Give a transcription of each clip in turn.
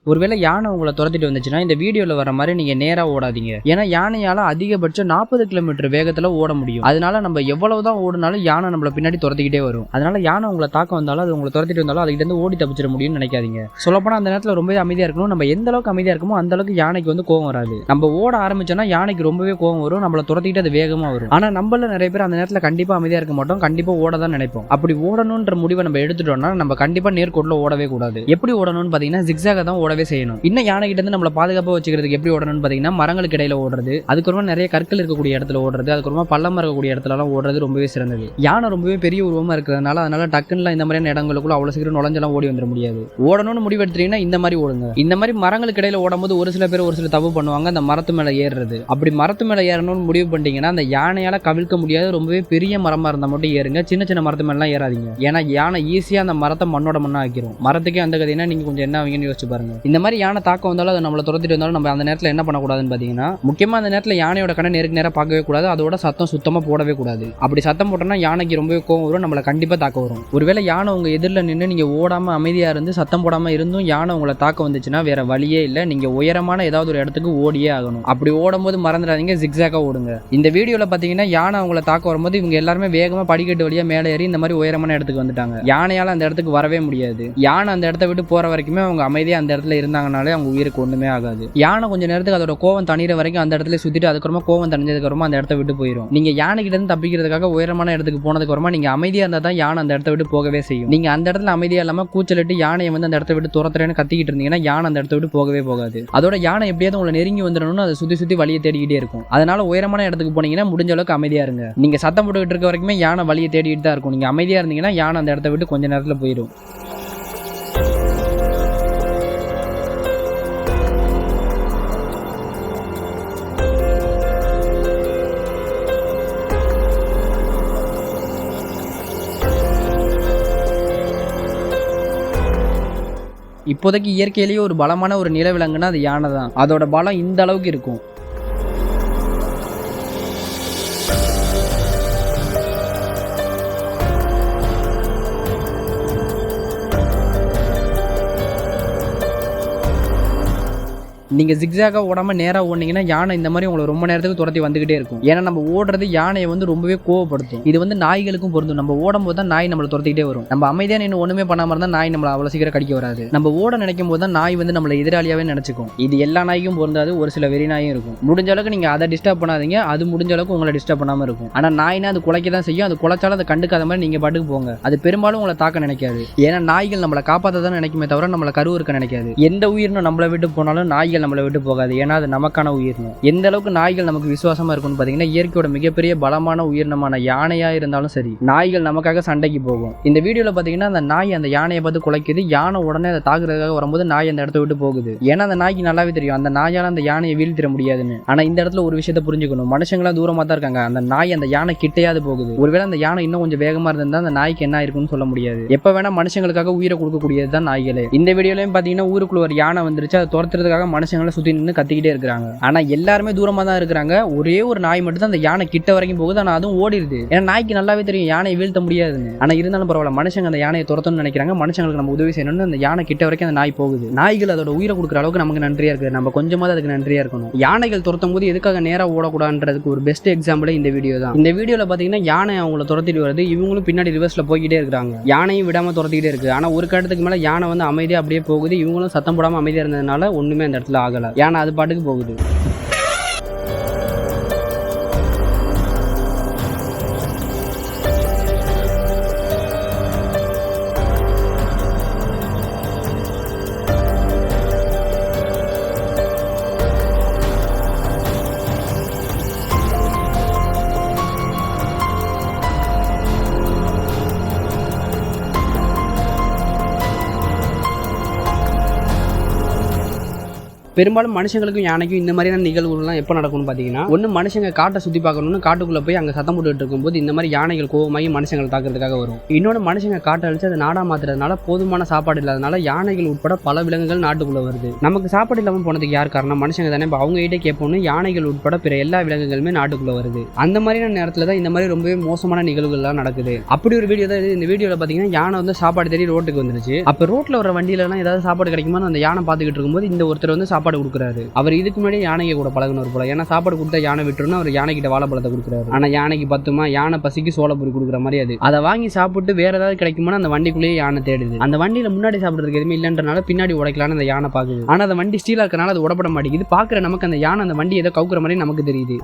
ஒருவேளை யானை உங்களை துரத்திட்டு வந்துச்சுன்னா இந்த வீடியோல வர மாதிரி நீங்க நேரா ஓடாதீங்க. ஏன்னா யானையால அதிகபட்சம் 40 கிலோமீட்டர் வேகத்துல ஓட முடியும். அதனால நம்ம எவ்வளவுதான் ஓடினாலும் யானை நம்மள பின்னாடி துரத்திக்கிட்டே வரும். அதனால யானை உங்களை தாக்க வந்தாலும் அது உங்களை துரத்திட்டு வந்தாலும் அதுகிட்ட இருந்து ஓடி தப்பிச்சிட முடியும்னு நினைக்காதீங்க. சொல்லப்போனா அந்த நேரத்துல ரொம்பவே அமைதியா இருக்கணும். நம்ம எந்த அளவுக்கு அமைதியா இருக்குமோ அந்த அளவுக்கு யானைக்கு வந்து கோவம் வராது. நம்ம ஓட ஆரம்பிச்சோம்னா யானைக்கு ரொம்பவே கோவம் வரும். நம்மள துரத்திக்கிட்டு அது வேகமா வரும். ஆனா நம்மள நிறைய பேர் அந்த நேரத்துல கண்டிப்பா அமைதியா இருக்க மாட்டோம். கண்டிப்பா ஓட தான் நினைப்போம். அப்படி ஓடணும்ன்ற முடிவை நம்ம எடுத்துட்டோம்னா நம்ம கண்டிப்பா நேர்கோட்டில் ஓடவே கூடாது. எப்படி ஓடணும்னு பாத்தீங்கன்னா ஜிக்ஸாக தான் ஓடவே செய்யணும். இன்னும் யானை கிட்ட இருந்து நம்மள பாதுகாப்பா வச்சுக்கிறதுக்கு எப்படி ஓடணும்னு பாத்தீங்கன்னா மரங்களுக்கு இடையில ஓடுறது, அதுக்கப்புறமா நிறைய கற்கள் இருக்கக்கூடிய இடத்துல ஓடுறது, அதுக்கப்புறமா பள்ளம் இருக்கக்கூடிய இடத்துல எல்லாம் ஓடுறது ரொம்பவே சிறந்தது. யானை ரொம்பவே பெரிய உருவமா இருக்கிறதுனால அதனால டக்குன்னு இந்த மாதிரியான இடங்களுக்குள்ள அவ்வளவு சீக்கிரம் நுழைஞ்செல்லாம் ஓடி வந்துட முடியாது. ஓடணும்னு முடிவு எடுத்தீங்கன்னா இந்த மாதிரி ஓடுங்க. இந்த மாதிரி மரங்களுக்கு இடையில ஓடும்போது ஒரு சில பேர் ஒரு சில தப்பு பண்ணுவாங்க. அந்த மரத்து மேல ஏறுறது. அப்படி மரத்து மேல ஏறணும்னு முடிவு பண்ணிட்டீங்கன்னா அந்த யானையால கவிழ்க்க முடியாத ரொம்பவே பெரிய மரமா இருந்தா மட்டும் ஏறுங்க. சின்ன சின்ன மரத்து மேலாம் ஏறாதீங்க. ஏன்னா யானை ஈஸியா அந்த மரத்தை மண்ணோட மண்ணா ஆக்கிரும். மரத்துக்கே அந்த கதைனா நீங்க கொஞ்சம் என்ன ஆவீங்கன்னு யோசிச்சு பாருங்க. இந்த மாதிரி யானை தாக்கம் வந்தாலும் அதை நம்மள துரத்திட்டு வந்தாலும் நம்ம அந்த நேரத்தில் என்ன பண்ணக்கூடாதுன்னு பாத்தீங்கன்னா முக்கியமா அந்த நேரத்தில் யானையோட கண்ணை நேருக்கு நேரம் பார்க்கவே கூடாது. அதோட சத்தம் சுத்தமா போடவே கூடாது. அப்படி சத்தம் போட்டோம்னா யானைக்கு ரொம்பவே கோவம் வரும். நம்மள கண்டிப்பா தாக்க வரும். ஒருவேளை யானை உங்க எதிரில் நின்று நீங்க ஓடாம அமைதியா இருந்து சத்தம் போடாம இருந்தும் யானை உங்களை தாக்க வந்துச்சுன்னா வேற வழியே இல்லை. நீங்க உயரமான ஏதாவது ஒரு இடத்துக்கு ஓடியே ஆகணும். அப்படி ஓடும்போது மறந்துடாதீங்க, ஜிக்ஸாக்கா ஓடுங்க. இந்த வீடியோல பாத்தீங்கன்னா யானை அவங்களை தாக்க வரும்போது இவங்க எல்லாருமே வேகமா படிக்கட்டு வழியா மேலே ஏறி இந்த மாதிரி உயரமான இடத்துக்கு வந்துட்டாங்க. யானையால அந்த இடத்துக்கு வரவே முடியாது. யானை அந்த இடத்த விட்டு போற வரைக்குமே அவங்க அமைதியா அந்த இடத்துல இருந்தாங்கனாலே அவங்க உயிருக்கு ஒண்ணுமே ஆகாது. யானை கொஞ்ச நேரத்துக்கு அதோட கோவம் தணிகிற வரைக்கும் அந்த இடத்துல சுத்திட்டு அதுக்கப்புறமா கோவம் தணிஞ்சதுக்கு அப்புறமா அந்த இடத்த விட்டு போயிடும். நீங்க யானை கிட்ட இருந்து தப்பிக்கிறதுக்காக உயரமான இடத்துக்கு போனதுக்கு அப்புறமா நீங்க அமைதியா இருந்தா தான் யானை அந்த இடத்த விட்டு போகவே செய்யும். நீங்க அந்த இடத்துல அமைதியா இல்லாம கூச்சலிட்டு யானையை வந்து அந்த இடத்த விட்டு துரத்துறேன்னு கத்திக்கிட்டு இருந்தீங்கன்னா யானை அந்த இடத்த விட்டு போகவே போகாது. அதோட யானை எப்படியாவது உங்களை நெருங்கி வந்துடணும்னு அதை சுத்தி சுத்தி வழியை தேடிக்கிட்டே இருக்கும். அதனால உயரமான இடத்துக்கு போனீங்கன்னா முடிஞ்ச அளவுக்கு அமைதியா இருங்க. நீங்க சத்தம் போட்டுக்கிட்டு இருக்க வரைக்குமே யானை வழியை தேடிட்டு தான் இருக்கும். நீங்க அமைதியா இருந்தீங்கன்னா யானை அந்த இடத்த விட்டு கொஞ்ச நேரத்துல போயிடும். இப்போதைக்கு இயற்கையிலேயே ஒரு பலமான ஒரு நிலவிலங்குன்னா அது யானை தான். அதோட பலம் இந்த அளவுக்கு இருக்கும். நீங்க ஜிக்ஸாக ஓடாம நேரா ஓடுனீங்கன்னா யானை இந்த மாதிரி உங்களை ரொம்ப நேரத்துக்கு துரத்தி வந்துகிட்டே இருக்கும். ஏன்னா நம்ம ஓடுறது யானையை வந்து ரொம்பவே கோவப்படுத்தும். இது வந்து நாய்களுக்கும் பொருந்தும். நம்ம ஓடும் போது தான் நாய் நம்மளை துரத்திக்கிட்டே வரும். நம்ம அமைதியா நின்று ஒண்ணுமே பண்ணாம இருந்தா நாய் நம்மளை அவ்வளவு சீக்கிரம் கடிக்க வராது. நம்ம ஓட நினைக்கும் போது தான் நாய் வந்து நம்மளை எதிராளியாவே நினைச்சுக்கும். இது எல்லா நாய்க்கும் பொருந்தாது. ஒரு சில வெறி நாயும் இருக்கும். முடிஞ்ச அளவுக்கு நீங்க அதை டிஸ்டர்ப் பண்ணாதீங்க. அது முடிஞ்ச அளவுக்கு உங்களை டிஸ்டர்ப் பண்ணாம இருக்கும். ஆனா நாய்னா அது குலைக்க தான் செய்யும். அது குலைச்சாலும் அதை கண்டுக்காத மாதிரி நீங்க பாட்டுக்கு போங்க. அது பெரும்பாலும் உங்களை தாக்க நினைக்காது. ஏன்னா நாய்கள் நம்மளை காப்பாற்ற தான் நினைக்குமே தவிர நம்மளை கருவுறுக்க நினைக்காது. எந்த உயிரினும் நம்மளை விட்டு போனாலும் நாய்கள் நம்மளை விட்டு போகாது. ஏன்னா அது நமக்கான உயிரினம். எந்த அளவுக்கு நாய்கள் நமக்கு விசுவாசமா இருக்கும்னு பாத்தீங்கன்னா இயற்கையோட மிகப்பெரிய பலமான உயிரினமான யானையா இருந்தாலும் சரி நாய்கள் நமக்காக சண்டைக்கு போகும். இந்த வீடியோல பாத்தீங்கன்னா அந்த நாய் அந்த யானையை பார்த்து குலைக்குது. யானை உடனே அதை தாக்குறதுக்காக வரும்போது நாய் அந்த இடத்த விட்டு போகுது. ஏன்னா அந்த நாய்க்கு நல்லாவே தெரியும் அந்த நாயால அந்த யானையை வீழ்த்திட முடியாதுன்னு. ஆனா இந்த இடத்துல ஒரு விஷயத்தை புரிஞ்சுக்கணும். மனுஷங்களா தூரமா தான் இருக்காங்க. அந்த நாய் அந்த யானை கிட்டையாவது போகுது. ஒருவேளை அந்த யானை இன்னும் கொஞ்சம் வேகமா இருந்தா அந்த நாய்க்கு என்ன இருக்குன்னு சொல்ல முடியாது. எப்ப வேணா மனுஷங்களுக்காக உயிரை கொடுக்கக்கூடியது தான் நாய்களே. இந்த வீடியோலயும் பாத்தீங்கன்னா ஊருக்குள்ள ஒரு யானை வந்துருச்சு. அதை துரத்துறதுக்காக மனுஷங்களை சுத்தி நின்று கத்திக்கிட்டே இருக்காங்க. ஆனா எல்லாருமே தூரமா தான் இருக்காங்க. ஒரே ஒரு நாய் மட்டும் தான் அந்த யானை கிட்ட வரைக்கும் போகுது. ஆனா அதுவும் ஓடிடுது. ஏன்னா நாய்க்கு நல்லாவே தெரியும் யானையை வீழ்த்த முடியாதுன்னு. ஆனா இருந்தாலும் பரவாயில்ல மனுஷங்க அந்த யானையை துரத்தணும்னு நினைக்கிறாங்க. மனுஷங்களுக்கு நம்ம உதவி செய்யணும்னு அந்த யானை கிட்ட வரைக்கும் அந்த நாய் போகுது. நாய்கள் அதோட உயிரை கொடுக்குற அளவுக்கு நமக்கு நன்றியா இருக்கு. நம்ம கொஞ்சமாவது அதுக்கு நன்றியா இருக்கணும். யானைகள் துரத்தும் போது எதுக்காக நேரா ஓடக்கூடாதுன்றதுக்கு ஒரு பெஸ்ட் எக்ஸாம்பிள் இந்த வீடியோ தான். இந்த வீடியோல பாத்தீங்கன்னா யானை அவங்கள துரத்திட்டு வருது. இவங்களும் பின்னாடி ரிவர்ஸ்ல போய்கிட்டே இருக்காங்க. யானையும் விடாம துரத்திக்கிட்டே இருக்கு. ஆனா ஒரு கட்டத்துக்கு மேல யானை வந்து அமைதியா அப்படியே போகுது. இவங்களும் சத்தம் போடாம அமைதியா இருந்ததுனால ஒண்ணுமே அந்த இடத்துல ஆகல. யானை அது பாட்டுக்கு போகுது. பெரும்பாலும் மனுஷங்களுக்கும் யானைக்கும் இந்த மாதிரியான நிகழ்வுகள்லாம் எப்போ நடக்கும்னு பார்த்தீங்கன்னா, ஒன்று மனுஷங்க காட்டை சுற்றி பார்க்கணும்னு காட்டுக்குள்ளே போய் அங்கே சத்தம் போட்டுட்டு இருக்கும்போது இந்த மாதிரி யானைகள் கோவமாகி மனுஷங்களை தாக்குறதுக்காக வரும். இன்னொன்று மனுஷங்க காட்டை அழிச்சு அதை நாடா மாத்துறதுனால போதுமான சாப்பாடு இல்லாதனால யானைகள் உட்பட பல விலங்குகள் நாட்டுக்குள்ளே வருது. நமக்கு சாப்பாடு இல்லாமல் போனதுக்கு யார் காரணம்? மனுஷங்க தானே. இப்போ அவங்க கிட்டே கேட்போம்னு யானைகள் உட்பட பிற எல்லா விலங்குகளுமே நாட்டுக்குள்ளே வருது. அந்த மாதிரியான நேரத்தில் தான் இந்த மாதிரி ரொம்பவே மோசமான நிகழ்வுகள்லாம் நடக்குது. அப்படி ஒரு வீடியோ தான் இந்த வீடியோவில் பார்த்தீங்கன்னா யானை வந்து சாப்பாடு தேடி ரோட்டுக்கு வந்துருச்சு. அப்போ ரோட்டில் வர வண்டியிலலாம் ஏதாவது சாப்பாடு கிடைக்குமா அந்த யானை பார்த்துக்கிட்டு இருக்கும்போது இந்த ஒருத்தர் வந்து சாப்பாடு கொடுக்குறாரு. அவர் இதுக்கு முன்னாடி யானைக்கு கூட பழகுனவர் போல. ஏன்னா சாப்பாடு கொடுத்தா யானை விட்டுருன்னு அவர் யானைக்கிட்ட வாழைப்பழத்தை கொடுக்குறாரு. ஆனால் யானைக்கு பத்துமா? யானை பசிக்கு சோளப்பொரி கொடுக்குற மாதிரி அது. அதை வாங்கி சாப்பிட்டு வேற ஏதாவது கிடைக்குமான்னு அந்த வண்டிக்குள்ளேயே யானை தேடுது. அந்த வண்டியில் முன்னாடி சாப்பிட்றதுக்கு எதுவுமே இல்லைன்றனால பின்னாடி உடைக்கலான்னு அந்த யானை பார்க்குது. ஆனால் அந்த வண்டி ஸ்டீலாக இருக்கனால அது உடப்பட மாட்டேங்குது. பார்க்குற நமக்கு அந்த யானை அந்த வண்டி ஏதோ கவுக்குற மாதிரி நமக்கு தெரியுது.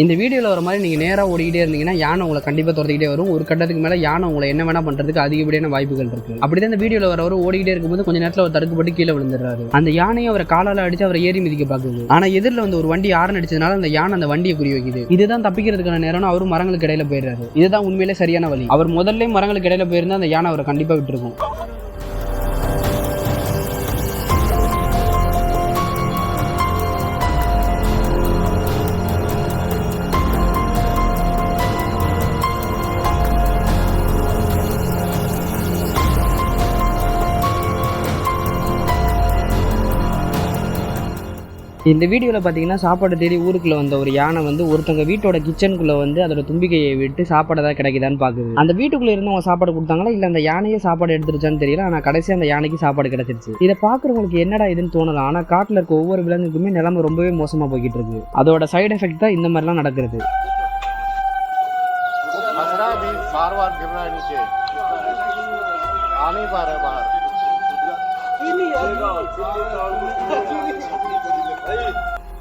இந்த வீடியோவில் வர மாதிரி நீங்கள் நேராக ஓடிக்கிட்டே இருந்தீங்கன்னா யானை உங்களை கண்டிப்பாக துரத்திக்கிட்டே வரும். ஒரு கட்டத்துக்கு மேலே யானை உங்களை என்ன வேணா பண்ணுறதுக்கு அதிகப்படியான வாய்ப்புகள் இருக்குது. அப்படி தான் இந்த வீடியோவில் வரவர் ஓடிக்கிட்டே இருக்கும்போது கொஞ்சம் நேரத்தில் அவர் தடுக்கப்பட்டு கீழே விழுந்துடுறாரு. அந்த யானையை அவரை காலால் அடித்து அவரை ஏறி மிதிக்க பார்க்குது. ஆனால் எதிரில் வந்து ஒரு வண்டி ஆரன் அடிச்சதுனால அந்த யானை அந்த வண்டியை குறி வைக்குது. இதுதான் தப்பிக்கிறதுக்கான நேரம். அவரும் மரங்களுக்கு இடையில போயிடுறாரு. இதுதான் உண்மையிலே சரியான வழி. அவர் முதல்ல மரங்களுக்கு இடையில போயிருந்தா அந்த யானை அவரை கண்டிப்பாக விட்டுருக்கும். இந்த வீடியோவில் பார்த்தீங்கன்னா சாப்பாடு தேடி ஊருக்குள்ளே வந்த ஒரு யானை வந்து ஒருத்தவங்க வீட்டோட கிச்சனுக்குள்ளே வந்து அதோட தும்பிக்கையை விட்டு சாப்பாடு ஏதாவது கிடைக்குதான்னு பார்க்குது. அந்த வீட்டுக்குள்ளே இருந்து அவங்க சாப்பாடு கொடுத்தாங்களா இல்லை அந்த யானையே சாப்பாடு எடுத்துருச்சான்னு தெரியல. ஆனால் கடைசியாக அந்த யானைக்கு சாப்பாடு கிடைச்சிருச்சு. இதை பார்க்குறவங்களுக்கு என்னடா இதுன்னு தோணலாம். ஆனால் காட்டில் இருக்க ஒவ்வொரு விலங்குக்குமே நிலைமை ரொம்பவே மோசமாக போய்கிட்டு இருக்கு. அதோட சைடு எஃபெக்ட் தான் இந்த மாதிரிலாம் நடக்கிறது.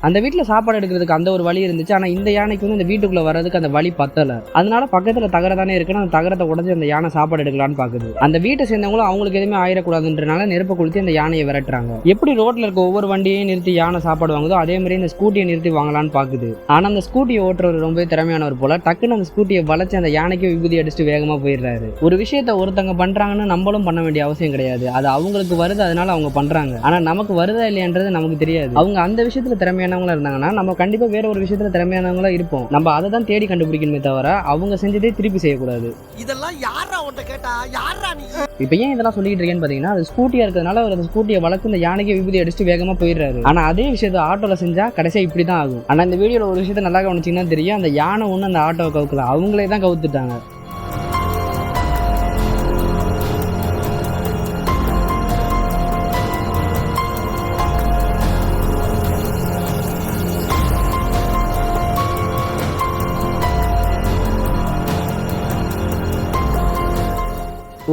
அந்த வீட்டில் சாப்பாடு எடுக்கிறதுக்கு அந்த ஒரு வழி இருந்துச்சு. ஆனால் இந்த யானைக்கு வந்து இந்த வீட்டுக்குள்ளே வர்றதுக்கு அந்த வழி பத்தலை. அதனால பக்கத்தில் தகர தானே இருக்குன்னு அந்த தகரத்தை உடச்சி அந்த யானை சாப்பாடு எடுக்கலான்னு பார்க்குது. அந்த வீட்டை சேர்ந்தவங்களும் அவங்களுக்கு எதுவுமே ஆயிடக்கூடாதுன்றனால நெருப்பை கொளுத்தி அந்த யானையை விரட்டுறாங்க. எப்படி ரோட்டில் இருக்க ஒவ்வொரு வண்டியையும் நிறுத்தி யானை சாப்பாடு வாங்குதோ அதே மாதிரி இந்த ஸ்கூட்டியை நிறுத்தி வாங்கலான்னு பார்க்குது. ஆனால் அந்த ஸ்கூட்டியை ஓட்டுறவர் ரொம்ப திறமையானவர் போல டக்குன்னு அந்த ஸ்கூட்டியை வளைச்சு அந்த யானைக்கு விபூதி அடிச்சுட்டு வேகமாக போயிடுறாரு. ஒரு விஷயத்த ஒருத்தங்க பண்ணுறாங்கன்னு நம்மளும் பண்ண வேண்டிய அவசியம் கிடையாது. அது அவங்களுக்கு வருது, அதனால அவங்க பண்ணுறாங்க. ஆனால் நமக்கு வருதா இல்லையான்றது நமக்கு தெரியாது. அவங்க அந்த விஷயத்தில் திறமையான இருந்தாங்கன்னா நம்ம கண்டிப்பா வேற ஒரு விஷயத்துல திறமையானவங்களா இருப்போம். நம்ம அதை தான் தேடி கண்டுபிடிக்கணுமே தவிர அவங்க செஞ்சதே திருப்பி செய்யக்கூடாது. இதெல்லாம் யாரா உன்கிட்ட கேட்டா யாரா நீ? இப்போ ஏன் இதெல்லாம் சொல்லிட்டு இருக்கேன்னு பாத்தீங்கன்னா, அது ஸ்கூட்டியா இருக்கிறதுனால அவர் அந்த ஸ்கூட்டியை வளர்த்து இந்த யானைக்கு விபூதி அடிச்சுட்டு வேகமா போயிடுறாரு. ஆனா அதே விஷயத்தை ஆட்டோல செஞ்சா கடைசியா இப்படிதான் ஆகும். ஆனா இந்த வீடியோல ஒரு விஷயத்த நல்லா கவனிச்சீங்கன்னா தெரியும், அந்த யானை ஒண்ணு அந்த ஆட்டோவை கவுக்கல, அவங்களே தான் கவுத்துட்டாங்க.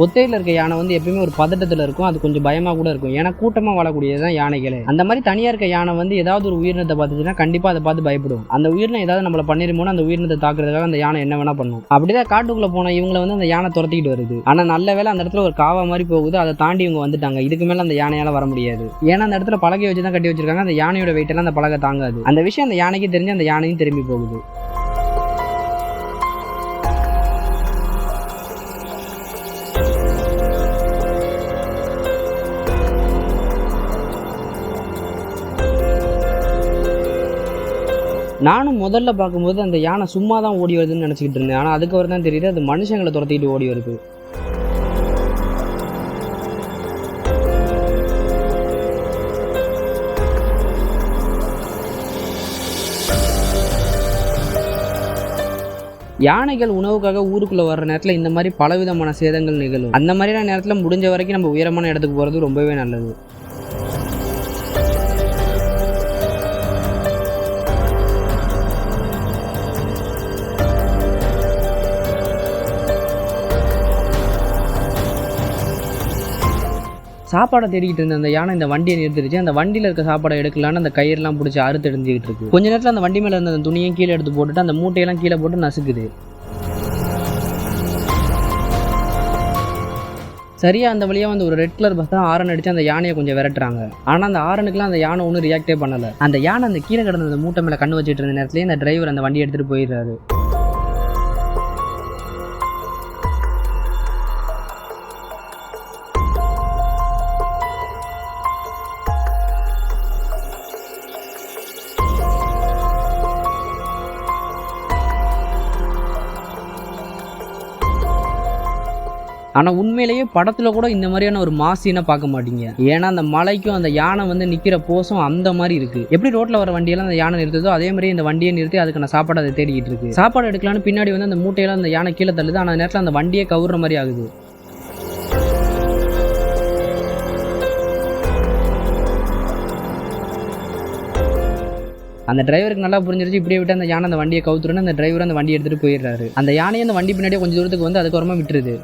ஒத்தையில் இருக்க யானை வந்து எப்பயுமே ஒரு பதட்டத்தில் இருக்கும். அது கொஞ்சம் பயமாக கூட இருக்கும். ஏன்னா கூட்டமாக வாழக்கூடியது தான் யானைகளே. அந்த மாதிரி தனியாக இருக்க யானை வந்து ஏதாவது ஒரு உயிரினத்தை பார்த்துச்சுன்னா கண்டிப்பாக அதை பார்த்து பயப்படும். அந்த உயிரினம் ஏதாவது நம்மளை பண்ணிருமோன்னு அந்த உயிரினத்தை தாக்குறதுக்காக அந்த யானை என்ன வேணா பண்ணும். அப்படிதான் காட்டுக்குள்ளே போன இவங்களை வந்து அந்த யானை துரத்திக்கிட்டு வருது. ஆனால் நல்ல வேலை அந்த இடத்துல ஒரு காவா மாதிரி போகுது. அதை தாண்டி இவங்க வந்துட்டாங்க. இதுக்கு மேலே அந்த யானையால் வர முடியாது. ஏன்னா அந்த இடத்துல பலகை வச்சு தான் கட்டி வச்சிருக்காங்க. அந்த யானையோட வெயிட்டெல்லாம் அந்த பலகை தாங்காது. அந்த விஷயம் அந்த யானைக்கு தெரிஞ்சு அந்த யானையும் திரும்பி போகுது. நானும் முதல்ல பார்க்கும்போது அந்த யானை சும்மா தான் ஓடி வருதுன்னு நினச்சிக்கிட்டு இருந்தேன். ஆனால் அதுக்கப்புறம் தான் தெரியுது அது மனுஷங்களை துரத்திக்கிட்டு ஓடி வருது. யானைகள் உணவுக்காக ஊருக்குள்ளே வர்ற நேரத்தில் இந்த மாதிரி பலவிதமான சேதங்கள் நிகழும். அந்த மாதிரியான நேரத்தில் முடிஞ்ச வரைக்கும் நம்ம உயரமான இடத்துக்கு போகிறது ரொம்பவே நல்லது. சாப்பாடை தேடிக்கிட்டு இருந்த அந்த யானை இந்த வண்டியை நிறுத்திடுச்சு. அந்த வண்டியில் இருக்க சாப்பாடை எடுக்கலான்னு அந்த கயிறுலாம் பிடிச்சி அறுத்து எடுத்துக்கிட்டு இருக்கு. கொஞ்ச நேரத்தில் அந்த வண்டி மேலே இருந்த அந்த துணியும் கீழே எடுத்து போட்டுட்டு அந்த மூட்டையெல்லாம் கீழே போட்டு நசுக்குது. சரியா அந்த வழியாக வந்து ஒரு ரெட் கலர் பஸ் தான் ஆரன் அடிச்சு அந்த யானையை கொஞ்சம் விரட்டுறாங்க. ஆனால் அந்த ஆரனுக்குலாம் அந்த யானை ஒன்றும் ரியாக்டே பண்ணலை. அந்த யானை அந்த கீழே கிடந்த அந்த மூட்டை மேலே கண்ணு வச்சுட்டு இருந்த நேரத்துலேயே இந்த டிரைவர் அந்த வண்டி எடுத்துகிட்டு போயிடுறாரு. ஆனால் உண்மையிலேயே படத்தில் கூட இந்த மாதிரியான ஒரு மாசினை பார்க்க மாட்டீங்க. ஏன்னா அந்த மலைக்கும் அந்த யானை வந்து நிற்கிற போஸும் அந்த மாதிரி இருக்குது. எப்படி ரோட்டில் வர வண்டியெல்லாம் அந்த யானை நிறுத்துதோ அதே மாதிரி இந்த வண்டியை நிறுத்தி அதுக்கான சாப்பாடு அதை தேடிக்கிட்டு இருக்கு. சாப்பாடு எடுக்கலான்னு பின்னாடி வந்து அந்த மூட்டையெல்லாம் அந்த யானை கீழே தள்ளுது. ஆனால் அந்த நேரத்தில் அந்த வண்டியை கவுற மாதிரி ஆகுது. அந்த டிரைவருக்கு நல்லா புரிஞ்சிருச்சு. இப்படியே விட்டு அந்த யானை அந்த வண்டியை கவுத்துருன்னு அந்த டிரைவர் அந்த வண்டியை எடுத்துகிட்டு போயிடுறாரு. அந்த யானையை அந்த வண்டி பின்னாடியே கொஞ்சம் தூரத்துக்கு வந்து அதுக்கப்புறமா விட்டுருது.